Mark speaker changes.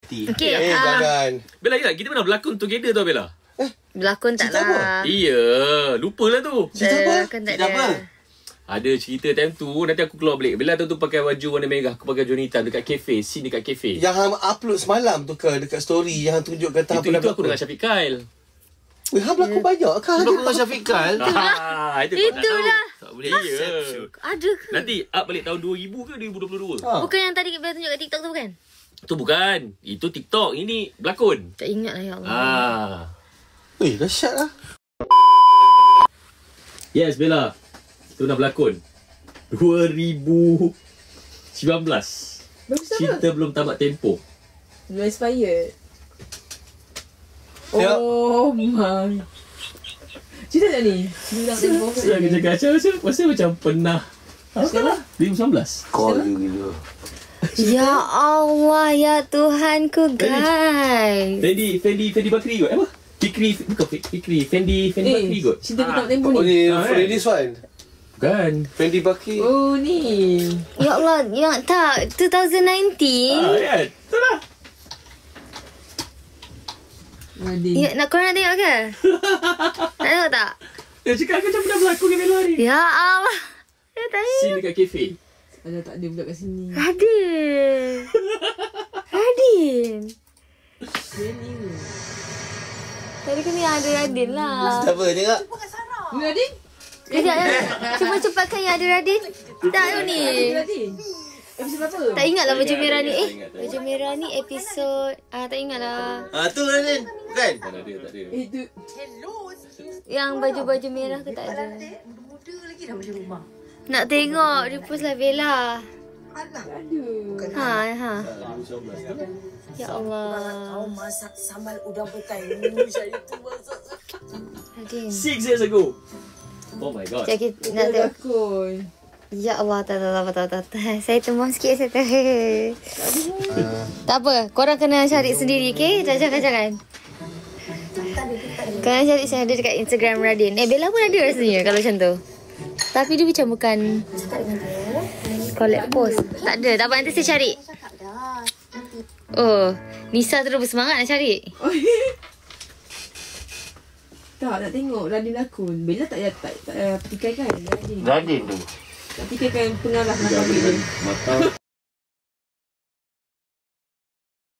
Speaker 1: Putih.
Speaker 2: Okay,
Speaker 3: Jangan.
Speaker 4: Bella, ingat kita pernah berlakon together tau Bella?
Speaker 2: berlakon tak
Speaker 3: Cerita
Speaker 2: lah.
Speaker 4: Iya, lupalah tu.
Speaker 3: Cerita apa?
Speaker 2: Berlakon tak
Speaker 1: Cerita
Speaker 2: ada.
Speaker 1: apa?
Speaker 4: Ada cerita time tu, nanti aku keluar balik. Bella tu pakai baju warna merah, aku pakai baju hitam dekat kafe, scene dekat kafe.
Speaker 3: Yang hang upload semalam tu ke dekat story yang hang tunjuk kata
Speaker 4: Itu aku dengan Syafiq Kyle.
Speaker 3: Weh, hang berlakon banyak kan?
Speaker 1: Sebab dengan Syafiq Kyle.
Speaker 4: Itu kau tak
Speaker 2: Itulah.
Speaker 4: tahu.
Speaker 1: Tak boleh.
Speaker 4: Iya.
Speaker 2: Ada ke?
Speaker 4: Nanti up balik tahun 2000 ke 2022?
Speaker 2: Bukan yang tadi Bella tunjuk kat TikTok tu bukan?
Speaker 4: Tu bukan. Itu TikTok, ini berlakon.
Speaker 2: Tak ingat lah ya Allah.
Speaker 3: Weh, dahsyat lah.
Speaker 4: Yes, Bella. Kita nak berlakon. 2019.
Speaker 5: Bagus apa?
Speaker 4: Cinta belum tamat tempoh.
Speaker 5: Belum expired.
Speaker 3: Ya.
Speaker 5: Oh my. Cerita tak ni? Cerita tak tempoh.
Speaker 4: Saya kacau macam pernah.
Speaker 5: Sekarang?
Speaker 4: 2019.
Speaker 1: Call you gitu.
Speaker 2: Ya Allah, ya Tuhanku guys.
Speaker 4: Fendi Bakri kot. Apa? Fikri. Fendi Bakri kot.
Speaker 5: Cerita tak tempoh
Speaker 3: Oh
Speaker 5: ni.
Speaker 3: ni, for this one.
Speaker 4: Bukan.
Speaker 3: Fendi Bakri.
Speaker 5: Oh ni.
Speaker 2: Ya Allah, ya tak 2019.
Speaker 4: Kan? Betul lah.
Speaker 5: Radin.
Speaker 2: Ya, korang nak tengok ke? Nak tengok tak?
Speaker 4: Dia cakap aku macam pernah berlakon dengan Bella ni.
Speaker 2: Ya Allah. Saya tak ingat.
Speaker 4: Scene dekat kafe.
Speaker 5: Ada tak ada pula kat sini.
Speaker 2: Radin. Radin.
Speaker 5: Dia ni.
Speaker 2: Tadi kena yang ada Radin lah.
Speaker 3: Siapa tengok?
Speaker 5: Ni Radin?
Speaker 2: Kejap ya. Cuba cepatkan yang ada Radin. Tak tu ni.
Speaker 5: Radin. Episode berapa?
Speaker 2: Tak ingat lah baju merah ni.
Speaker 4: ingat.
Speaker 2: Baju merah ni episod... tak ingat lah.
Speaker 1: Tu Radin. Bukan?
Speaker 4: Tak ada.
Speaker 5: Itu.
Speaker 2: Yang baju-baju merah ke tak ada. Nak tengok. Repost lah Bella.
Speaker 5: Aduh.
Speaker 2: Ha. Ya Allah.
Speaker 6: Masak sambal udang petai. Saya itu masak.
Speaker 2: Radin.
Speaker 4: 6 years ago. Oh my god.
Speaker 2: Sekejap kita nak tengok.
Speaker 5: Takut.
Speaker 2: Ya Allah, tak. Saya tembang sikit, saya tak. Tak apa, korang kena cari sendiri, okay? Jangan. Korang cari saya ada dekat Instagram Radin. Bella pun ada rasanya kalau macam tu. Tapi dia macam bukan collect post. Tak ada, tak apa, nanti saya cari. Oh, Nisa terus bersemangat nak cari.
Speaker 5: Tak, nak tengok Radin lakon. Bella tak petikai kan Radin.
Speaker 1: Radin tu.
Speaker 5: Tak petikai kan pengarah nak kahwin dia.
Speaker 4: Mata